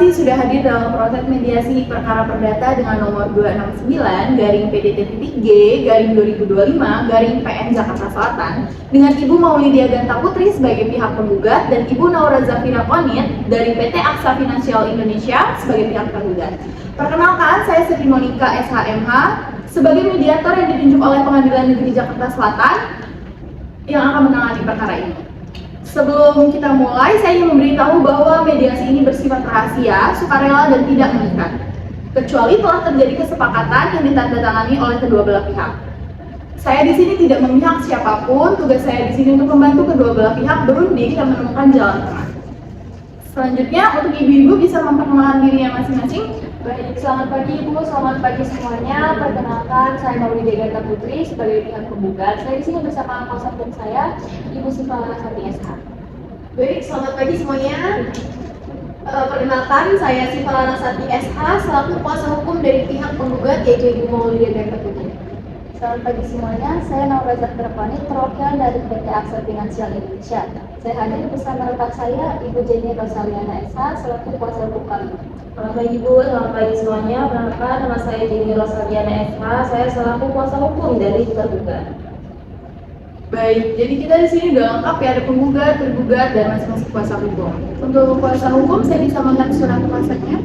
kasih sudah hadir dalam proses mediasi perkara perdata dengan nomor 269-PDT-G-2025-PN Jakarta Selatan dengan Ibu Maulidia Ganta Putri sebagai pihak penggugat dan Ibu Naura Zafira Konit dari PT Aksa Finansial Indonesia sebagai pihak tergugat. Perkenalkan, saya Sri Monika SHMH sebagai mediator yang ditunjuk oleh Pengadilan Negeri Jakarta Selatan yang akan menangani perkara ini. Sebelum kita mulai, saya ingin memberitahu bahwa mediasi ini bersifat rahasia, sukarela, dan tidak mengikat, kecuali telah terjadi kesepakatan yang ditandatangani oleh kedua belah pihak. Saya di sini tidak memihak siapapun, tugas saya di sini untuk membantu kedua belah pihak berunding dan menemukan jalan tengah. Selanjutnya, untuk ibu-ibu bisa memperkenalkan dirinya masing-masing. Baik, selamat pagi Ibu, selamat pagi semuanya. Perkenalkan, saya Maulidia Ganta Putri sebagai pihak penggugat. Saya di sini bersama kuasa hukum saya, Ibu Siva Larasati SH. Baik, selamat pagi semuanya. Perkenalkan, saya Siva Larasati SH selaku kuasa hukum dari pihak penggugat yaitu Ibu Maulidia Ganta Putri. Selamat pagi semuanya, saya Naura Zafira Konit, perwakilan dari PT Aksa Finansial Indonesia. Saya hadir bersama rekan saya, Ibu Jenny Rosaliana SH selaku kuasa hukum kami. Selamat pagi Bu, selamat pagi semuanya. Perkenalkan, nama saya Jenny Rosaliana SH. Saya selaku kuasa hukum dari tergugat. Baik, jadi kita di sini udah lengkap ya, ada penggugat, tergugat, dan masing-masing kuasa hukum. Untuk kuasa hukum, saya bisa melihat surat kuasanya.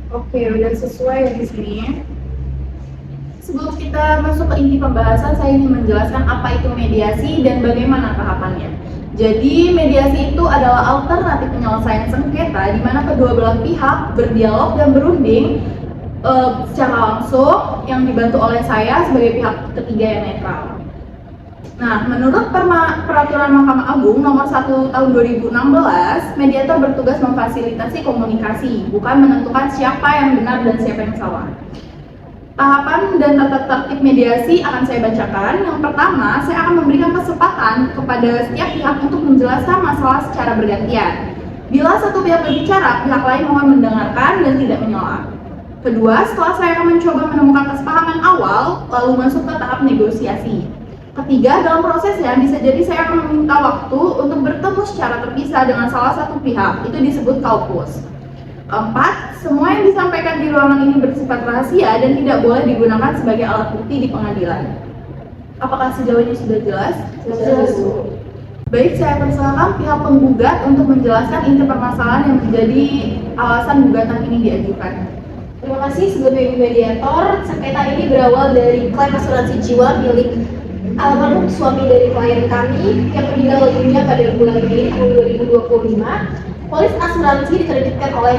Oke, udah sesuai ya di sini. Sebelum kita masuk ke inti pembahasan, saya ingin menjelaskan apa itu mediasi dan bagaimana tahapannya. Jadi, mediasi itu adalah alternatif penyelesaian sengketa di mana kedua belah pihak berdialog dan berunding secara langsung yang dibantu oleh saya sebagai pihak ketiga yang netral. Nah, menurut Peraturan Mahkamah Agung Nomor 1 Tahun 2016, mediator bertugas memfasilitasi komunikasi, bukan menentukan siapa yang benar dan siapa yang salah. Tahapan dan tata tertib mediasi akan saya bacakan. Yang pertama, saya akan memberikan kesempatan kepada setiap pihak untuk menjelaskan masalah secara bergantian. Bila satu pihak berbicara, pihak lain mohon mendengarkan dan tidak menyela. Kedua, setelah saya akan mencoba menemukan kesepahaman awal, lalu masuk ke tahap negosiasi. Ketiga, dalam prosesnya bisa jadi saya akan meminta waktu untuk bertemu secara terpisah dengan salah satu pihak, itu disebut kaupus. Keempat, semua yang disampaikan di ruangan ini bersifat rahasia dan tidak boleh digunakan sebagai alat bukti di pengadilan. Apakah sejauh ini sudah jelas? Jelas. Baik, saya persilakan pihak penggugat untuk menjelaskan inti permasalahan yang menjadi alasan gugatan ini diajukan. Terima kasih sebagai mediator. Sengketa ini berawal dari klaim asuransi jiwa milik almarhum suami dari klien kami yang meninggal dunia pada bulan Mei tahun 2025. Polis asuransi diterbitkan oleh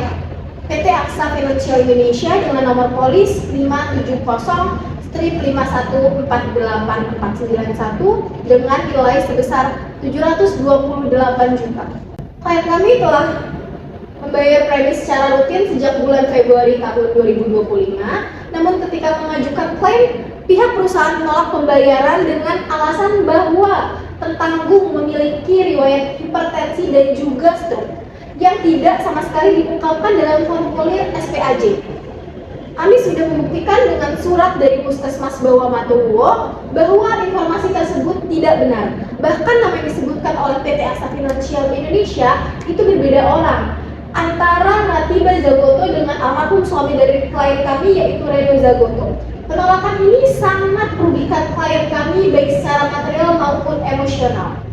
PT Aksa Finansial Indonesia dengan nomor polis 570-5148491 dengan nilai sebesar 728 juta. Klien kami telah membayar premi secara rutin sejak bulan Februari tahun 2025. Namun ketika mengajukan klaim, pihak perusahaan menolak pembayaran dengan alasan bahwa tertanggung memiliki riwayat hipertensi dan juga stroke yang tidak sama sekali diungkapkan dalam formulir SPAJ. Kami sudah membuktikan dengan surat dari Puskesmas Bawah Matowo bahwa informasi tersebut tidak benar. Bahkan nama yang disebutkan oleh PT Aksa Finansial Indonesia itu berbeda orang antara Ratiba Zagoto dengan almarhum suami dari klien kami yaitu Reno Zagoto. Penolakan ini sangat merugikan klien kami baik secara material maupun emosional.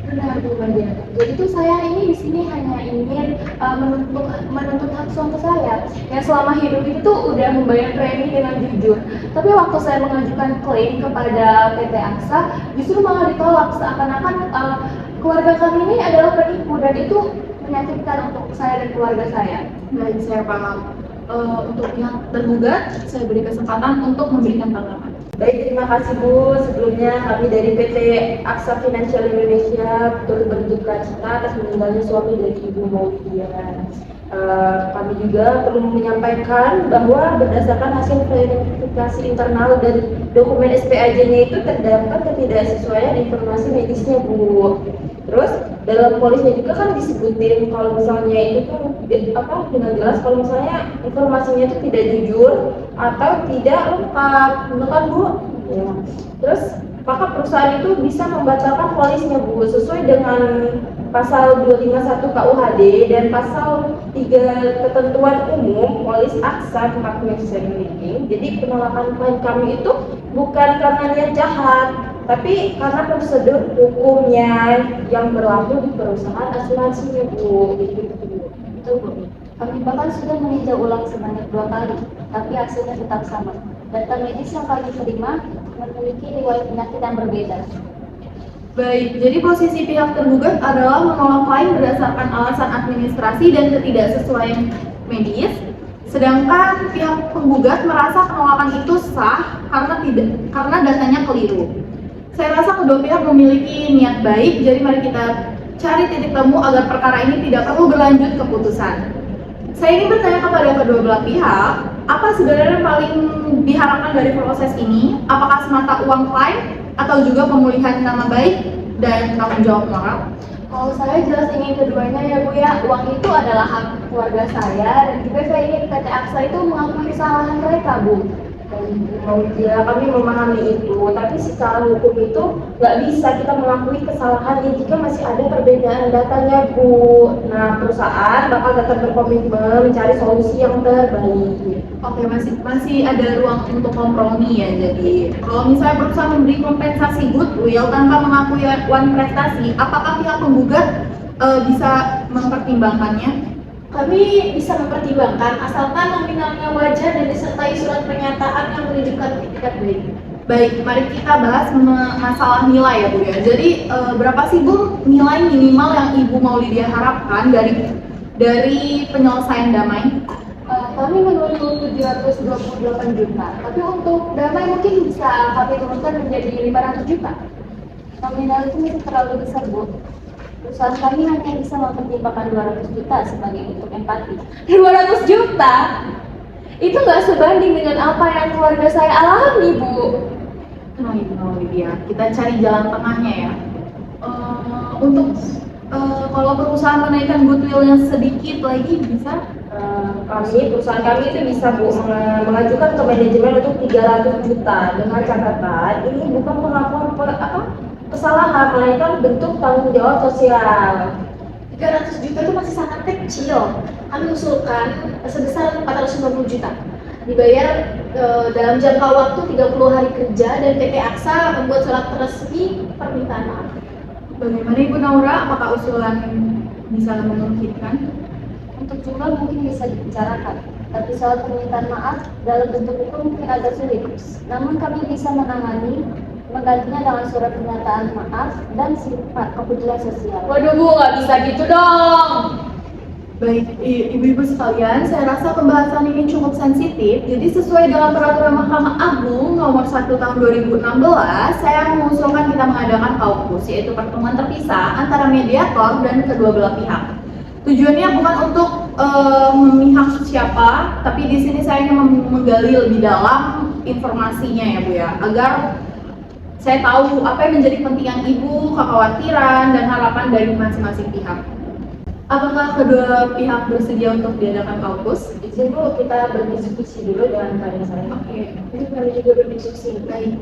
Benar Bu Mediator. Jadi itu saya ini di sini hanya ingin menuntut hak suami saya yang selama hidup itu udah membayar premi dengan jujur. Tapi waktu saya mengajukan klaim kepada PT Aksa, justru malah ditolak seakan-akan keluarga kami ini adalah penipu dan itu menyakitkan untuk saya dan keluarga saya. Baik, saya paham. Untuk pihak tergugat, saya beri kesempatan untuk memberikan tanggapan. Baik, terima kasih Bu. Sebelumnya kami dari PT Aksa Finansial Indonesia turut berduka cita atas meninggalnya suami dari Ibu Maulidia. Kami juga perlu menyampaikan bahwa berdasarkan hasil verifikasi internal dari dokumen SPAJ-nya itu terdapat ketidaksesuaian informasi medisnya Bu. Terus dalam polisnya juga kan disebutin kalau misalnya itu tuh dengan jelas kalau misalnya informasinya itu tidak jujur atau tidak lengkap, betul kan Bu? Ya. Terus maka perusahaan itu bisa membatalkan polisnya Bu sesuai dengan pasal 251 KUHD dan pasal 3 ketentuan umum polis aksa tempat miliki. Jadi penolakan klien kami itu bukan karena niat jahat, tapi karena prosedur hukumnya yang berlaku di perusahaan asuransinya Bu. Jadi gitu Bu. Betul Bu. Kami bahkan sudah meninjau ulang sebanyak 2 kali, tapi hasilnya tetap sama. Data medis yang kami terima memiliki riwayat penyakit yang berbeda. Baik, jadi posisi pihak tergugat adalah menolak klaim berdasarkan alasan administrasi dan ketidaksesuaian medis, sedangkan pihak penggugat merasa penolakan itu sah karena datanya keliru. Saya rasa kedua pihak memiliki niat baik, jadi mari kita cari titik temu agar perkara ini tidak perlu berlanjut ke putusan. Saya ingin bertanya kepada kedua belah pihak, apa sebenarnya yang paling diharapkan dari proses ini? Apakah semata uang klaim atau juga pemulihan nama baik dan tanggung jawab moral? Kalau saya jelas ingin keduanya ya Bu ya. Uang itu adalah hak keluarga saya dan juga saya ingin PT Aksa itu mengakui kesalahan mereka Bu. Ya, kami memahami itu, tapi secara hukum itu nggak bisa kita mengakui kesalahan jika masih ada perbedaan datanya Bu. Nah, perusahaan bakal tetap berkomitmen mencari solusi yang terbaik. Oke, masih ada ruang untuk kompromi ya. Jadi kalau misalnya perusahaan memberi kompensasi goodwill tanpa mengakui prestasi, apakah pihak penggugat bisa mempertimbangkannya? Kami bisa mempertimbangkan asalkan nominalnya wajar dan disertai surat pernyataan yang menunjukkan etikat baik. Baik, mari kita bahas masalah nilai ya Bu ya. Jadi berapa sih Bu nilai minimal yang Ibu Maulidia harapkan dari penyelesaian damai? Kami menuju 728 juta, tapi untuk damai mungkin bisa kami turunkan menjadi 500 juta. Nominal itu masih terlalu besar Bu. Perusahaan kami hanya bisa mempertimbangkan 200 juta sebagai bentuk empati. 200 juta? Itu nggak sebanding dengan apa yang keluarga saya alami Bu. Nah Ibu Maulidia, kita cari jalan tengahnya ya. Untuk kalau perusahaan menaikkan goodwill-nya sedikit lagi bisa? Perusahaan kami itu bisa Bu mengajukan ke manajemen untuk 300 juta dengan catatan ini bukan pengakuan kesalahan, melainkan bentuk tanggung jawab sosial. 300 juta itu masih sangat kecil. Kami usulkan sebesar 450 juta. Dibayar dalam jangka waktu 30 hari kerja dan PT Aksa membuat surat resmi permintaan maaf. Bagaimana Ibu Naura, apakah usulan bisa memungkinkan? Untuk jumlah mungkin bisa dibicarakan, tapi soal permintaan maaf dalam bentuk itu mungkin agak sulit. Namun kami bisa menggantinya dengan surat pernyataan maaf dan sifat kepedulian sosial. Waduh Bu, nggak bisa gitu dong. Baik, ibu-ibu sekalian, saya rasa pembahasan ini cukup sensitif. Jadi sesuai dengan peraturan Mahkamah Agung nomor 1 tahun 2016, saya mengusulkan kita mengadakan kaukus, yaitu pertemuan terpisah antara mediator dan kedua belah pihak. Tujuannya bukan untuk memihak siapa, tapi di sini saya ingin menggali lebih dalam informasinya ya Bu ya, agar saya tahu apa yang menjadi kepentingan Ibu, kekhawatiran, dan harapan dari masing-masing pihak. Apakah kedua pihak bersedia untuk diadakan kaukus? Izin Bu, kita berdiskusi dulu dengan klien saya. Oke, Itu kami juga berdiskusi. baik.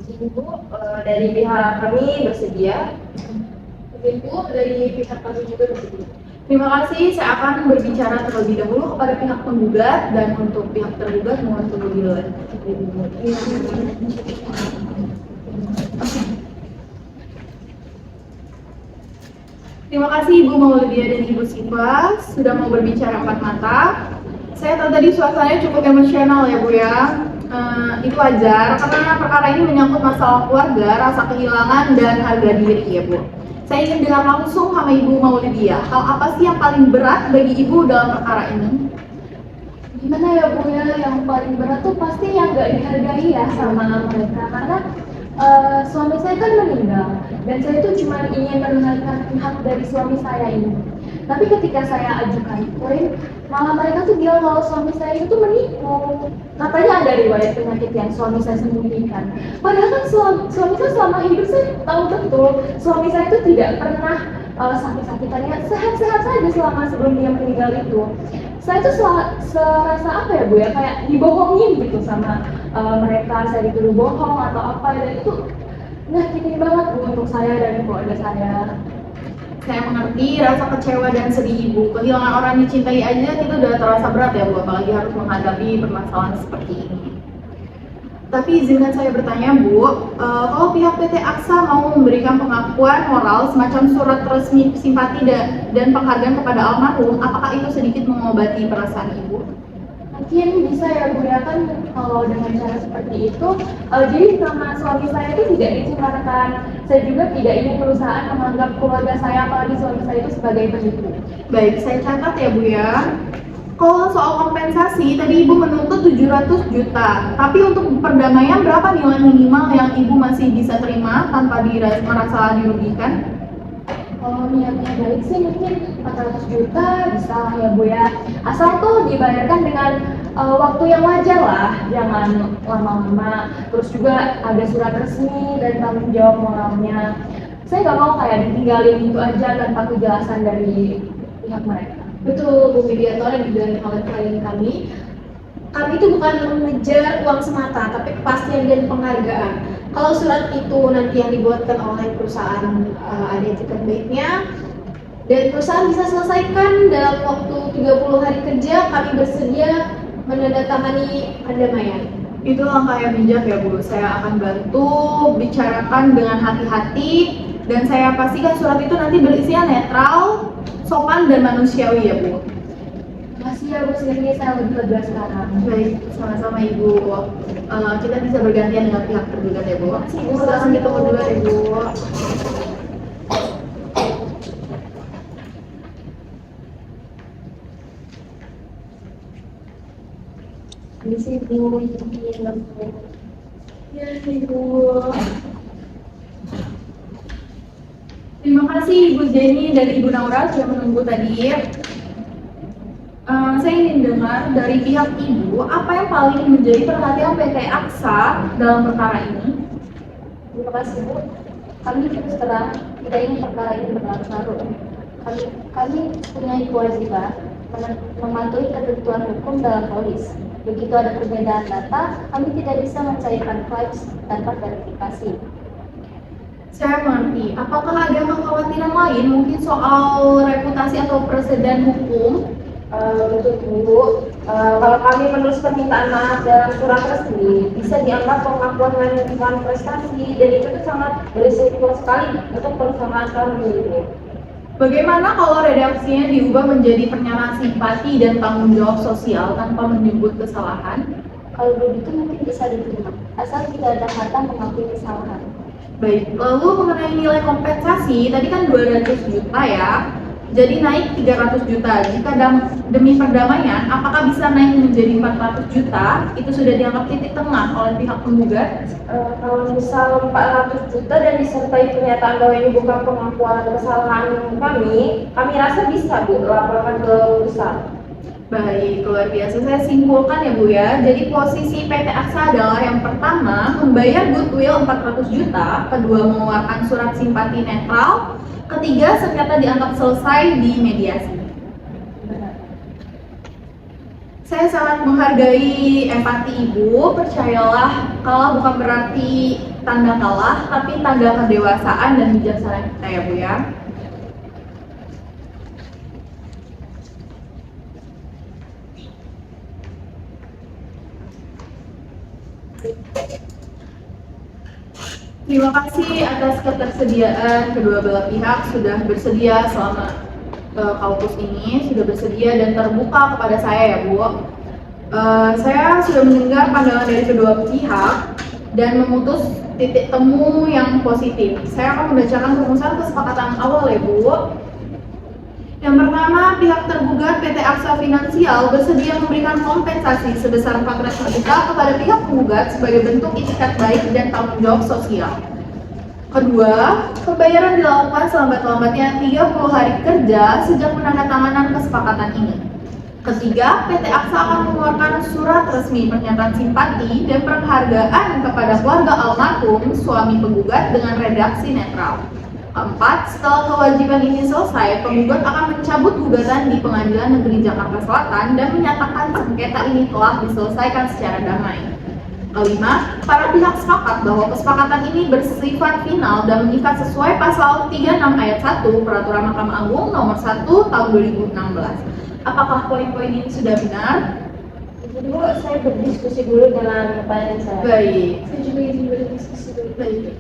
Izin Bu, dari pihak kami bersedia. Ibu dari pihak kami juga bersedia. Terima kasih, saya akan berbicara terlebih dahulu kepada pihak penggugat dan untuk pihak tergugat mohon tunggu dulu. Terima kasih Ibu Maulidia dan Ibu Siva sudah mau berbicara empat mata. Saya tahu tadi suasananya cukup emosional ya Bu ya. Itu wajar karena perkara ini menyangkut masalah keluarga, rasa kehilangan dan harga diri ya Bu. Saya ingin dengar langsung sama Ibu Maulidia, hal apa sih yang paling berat bagi Ibu dalam perkara ini? Gimana ya Bu ya, yang paling berat tuh pasti yang gak dihargai ya sama mereka. Karena suami saya kan meninggal dan saya tuh cuma ingin menunaikan hak dari suami saya ini. Tapi ketika saya ajukan klaim, malah mereka tuh bilang kalau suami saya itu menipu. katanya ada riwayat penyakit yang suami saya sembunyikan. Padahal kan suami saya selama hidup saya tahu betul suami saya itu tidak pernah sakit-sakitan, ya sehat-sehat saja selama sebelum dia meninggal itu. Saya tuh serasa apa ya Bu ya, kayak dibohongin gitu sama mereka, saya dituduh bohong atau apa, dan itu nyakitin banget Bu untuk saya dan keluarga saya. Saya mengerti rasa kecewa dan sedih Ibu. Kehilangan orang yang dicintai aja itu udah terasa berat ya Bu, apalagi harus menghadapi permasalahan seperti ini. Tapi izinkan saya bertanya Bu, kalau pihak PT Aksa mau memberikan pengakuan moral semacam surat resmi simpati dan penghargaan kepada almarhum, apakah itu sedikit mengobati perasaan Ibu? Mungkin bisa ya Bu ya, kan kalau dengan cara seperti itu jadi nama suami saya itu tidak dicemarakan. Saya juga tidak ingin perusahaan menganggap keluarga saya, apalagi suami saya itu sebagai penipu. Baik, saya catat ya Bu ya. Kalau soal kompensasi, tadi Ibu menuntut 700 juta. Tapi untuk perdamaian berapa nilai minimal yang Ibu masih bisa terima tanpa merasa dirugikan? Kalau niatnya baik sih mungkin 400 juta bisa ya Bu ya. Asal tuh dibayarkan dengan waktu yang wajar lah, jangan lama-lama. Terus juga ada surat resmi dan tanggung jawab moralnya. Saya nggak mau kayak ditinggalin gitu aja tanpa kejelasan dari pihak mereka. Betul Bu Mediator yang dibilang oleh klien kami. Kami itu bukan mengejar uang semata, tapi kepastian dan penghargaan. Kalau surat itu nanti yang dibuatkan oleh perusahaan ada etiket baiknya dan perusahaan bisa selesaikan dalam waktu 30 hari kerja, kami bersedia menandatangani perdamaian. Itu langkah yang bijak ya Bu. Saya akan bantu bicarakan dengan hati-hati dan saya pastikan surat itu nanti berisian netral, sopan dan manusiawi ya Bu. Masih ya Bu, sini saya lebih lega sekarang. Baik, sama-sama Ibu. Kita bisa bergantian dengan pihak tergugat ya Bu. Silakan ditunggu dulu ya Bu. Di sini Bu, Ya Ibu. Terima kasih Ibu Jenny dan Ibu Naura sudah menunggu tadi. Saya ingin dengar dari pihak Ibu, apa yang paling menjadi perhatian PT Aksa dalam perkara ini? Terima kasih Bu. Kami terus terang tidak ingin perkara ini berlarut-larut. Kami punya kewajiban mematuhi ketentuan hukum dalam polis. Begitu ada perbedaan data, kami tidak bisa mencairkan claims tanpa verifikasi. Saya mengerti. Apakah ada kekhawatiran lain mungkin soal reputasi atau presiden hukum? Betul Bu. Kalau kami menulis permintaan maaf dalam surat resmi, bisa dianggap pengakuan melanjutkan prestasi dan itu tuh sangat berisiko sekali untuk perusahaan kami. Bagaimana kalau redaksinya diubah menjadi pernyataan simpati dan tanggung jawab sosial tanpa menyebut kesalahan? Kalau begitu mungkin bisa diterima, asal tidak ada kata mengakui kesalahan. Baik, lalu mengenai nilai kompensasi, tadi kan 200 juta ya, jadi naik 300 juta. Jika demi perdamaian, apakah bisa naik menjadi 400 juta? Itu sudah dianggap titik tengah oleh pihak penggugat. Kalau misal 400 juta dan disertai pernyataan bahwa ini bukan pengakuan kesalahan kami rasa bisa Bu laporkan ke perusahaan. Baik, luar biasa. Saya simpulkan ya Bu ya. Jadi posisi PT Aksa adalah yang pertama membayar goodwill 400 juta, kedua mengeluarkan surat simpati netral, ketiga sengketa dianggap selesai di mediasi. Saya sangat menghargai empati Ibu. Percayalah, kalah bukan berarti tanda kalah, tapi tanda kedewasaan dan bijaksana kita ya Bu ya. Terima kasih atas ketersediaan kedua belah pihak sudah bersedia selama kampus ini, sudah bersedia dan terbuka kepada saya ya Bu. Saya sudah mendengar pandangan dari kedua pihak dan memutus titik temu yang positif. Saya akan membacakan rumusan kesepakatan awal ya Bu. Yang pertama, pihak tergugat PT Aksa Finansial bersedia memberikan kompensasi sebesar 400 juta kepada pihak penggugat sebagai bentuk itikat baik dan tanggung jawab sosial. Kedua, pembayaran dilakukan selambat-lambatnya 30 hari kerja sejak penandatanganan kesepakatan ini. Ketiga, PT Aksa akan mengeluarkan surat resmi pernyataan simpati dan penghargaan kepada keluarga almarhum suami penggugat dengan redaksi netral. Keempat, setelah kewajiban ini selesai, penggugat akan mencabut gugatan di Pengadilan Negeri Jakarta Selatan dan menyatakan sengketa ini telah diselesaikan secara damai. Kelima, para pihak sepakat bahwa kesepakatan ini bersifat final dan mengikat sesuai pasal 36 ayat 1 Peraturan Mahkamah Agung nomor 1 tahun 2016. Apakah poin-poin ini sudah benar? Jadi Bu, saya berdiskusi dulu dengan klien saya. Baik. Saya juga izin berdiskusi dulu. Baik.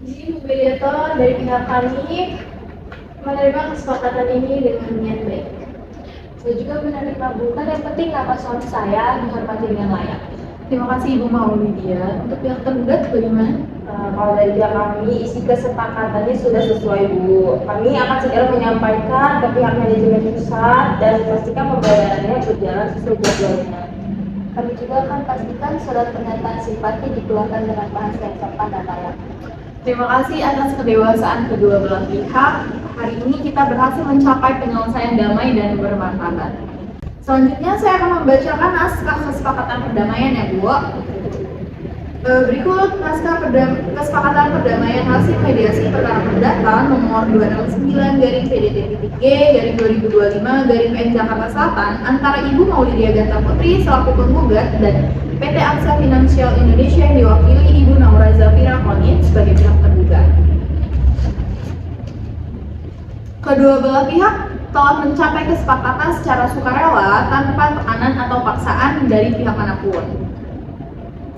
Jadi Bu Mediator dari pihak kami menerima kesepakatan ini dengan niat baik. Saya juga menerima Bu, kan yang penting nama suami saya dihormati dengan layak. Terima kasih Ibu Maulidia. Untuk pihak tergugat bagaimana? Kalau dari pihak kami, isi kesepakatannya sudah sesuai Bu. Kami akan segera menyampaikan ke pihak manajemen pusat dan pastikan pembayarannya berjalan sesuai jadwalnya. Kami juga akan pastikan surat pernyataan simpati dikeluarkan dengan bahasa yang sopan dan layak. Terima kasih atas kedewasaan kedua belah pihak. Hari ini kita berhasil mencapai penyelesaian damai dan bermartabat. Selanjutnya saya akan membacakan naskah kesepakatan perdamaian ya Bu. Berikut naskah kesepakatan perdamaian hasil mediasi perkara perdata nomor 269/PDT-G/2025/PN Jakarta Selatan antara Ibu Maulidia Ganta Putri selaku penggugat dan PT Aksa Financial Indonesia yang diwakili Ibu Naura Zafira Konit sebagai pihak tergugat. Kedua belah pihak telah mencapai kesepakatan secara sukarela tanpa tekanan atau paksaan dari pihak manapun.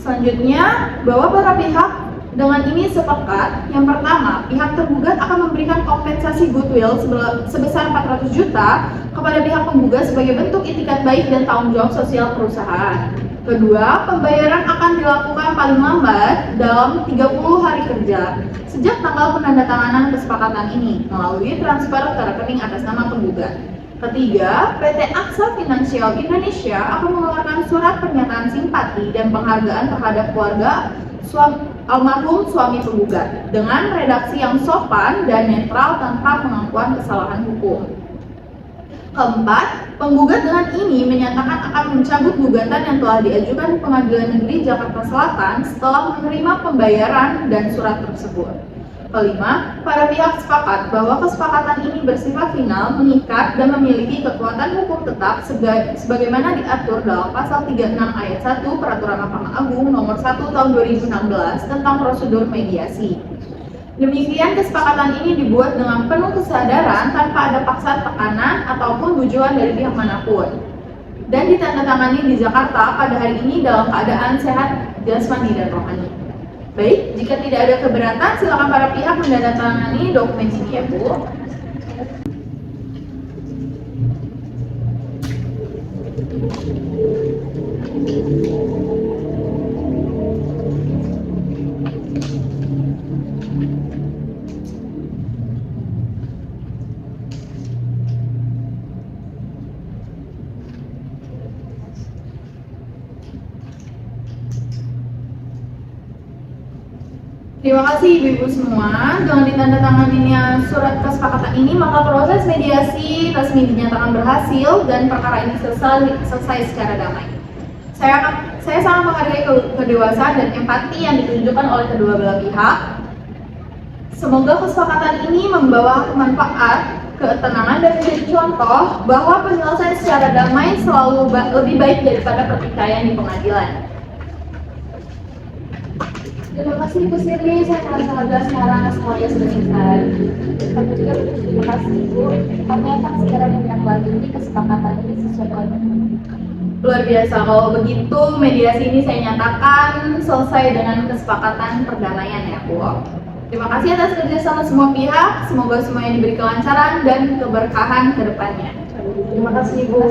Selanjutnya, bahwa para pihak dengan ini sepakat, yang pertama, pihak tergugat akan memberikan kompensasi goodwill sebesar 400 juta kepada pihak penggugat sebagai bentuk itikat baik dan tanggung jawab sosial perusahaan. Kedua, pembayaran akan dilakukan paling lambat dalam 30 hari kerja sejak tanggal penandatanganan kesepakatan ini melalui transfer ke rekening atas nama penggugat. Ketiga, PT Aksa Financial Indonesia akan mengeluarkan surat pernyataan simpati dan penghargaan terhadap keluarga almarhum suami penggugat dengan redaksi yang sopan dan netral tanpa pengakuan kesalahan hukum. Keempat, penggugat dengan ini menyatakan akan mencabut gugatan yang telah diajukan Pengadilan Negeri Jakarta Selatan setelah menerima pembayaran dan surat tersebut. Kelima, para pihak sepakat bahwa kesepakatan ini bersifat final, mengikat, dan memiliki kekuatan hukum tetap sebagaimana diatur dalam pasal 36 ayat 1 Peraturan Mahkamah Agung nomor 1 tahun 2016 tentang prosedur mediasi. Demikian kesepakatan ini dibuat dengan penuh kesadaran tanpa ada paksaan tekanan ataupun tujuan dari pihak manapun. Dan ditandatangani di Jakarta pada hari ini dalam keadaan sehat jasmani dan rohani. Baik, jika tidak ada keberatan, silakan para pihak menandatangani dokumen ini ya Bu. Terima kasih Ibu-Ibu semua. Dengan ditandatanganinya surat kesepakatan ini, maka proses mediasi resmi dinyatakan berhasil dan perkara ini selesai secara damai. Saya sangat menghargai kedewasaan dan empati yang ditunjukkan oleh kedua belah pihak. Semoga kesepakatan ini membawa manfaat, ketenangan, dan menjadi contoh bahwa penyelesaian secara damai selalu lebih baik daripada pertikaian di pengadilan. Terima kasih Bu Sirli, saya merasa lega sekarang semuanya sudah selesai. Kami juga terima kasih Bu, kami akan segera menindaklanjuti kesepakatan ini sesuai komitmen. Luar biasa, kalau begitu mediasi ini saya nyatakan selesai dengan kesepakatan perdamaian ya Bu. Terima kasih atas kerjasama semua pihak, semoga semuanya diberi kelancaran dan keberkahan ke depannya. Terima kasih Bu.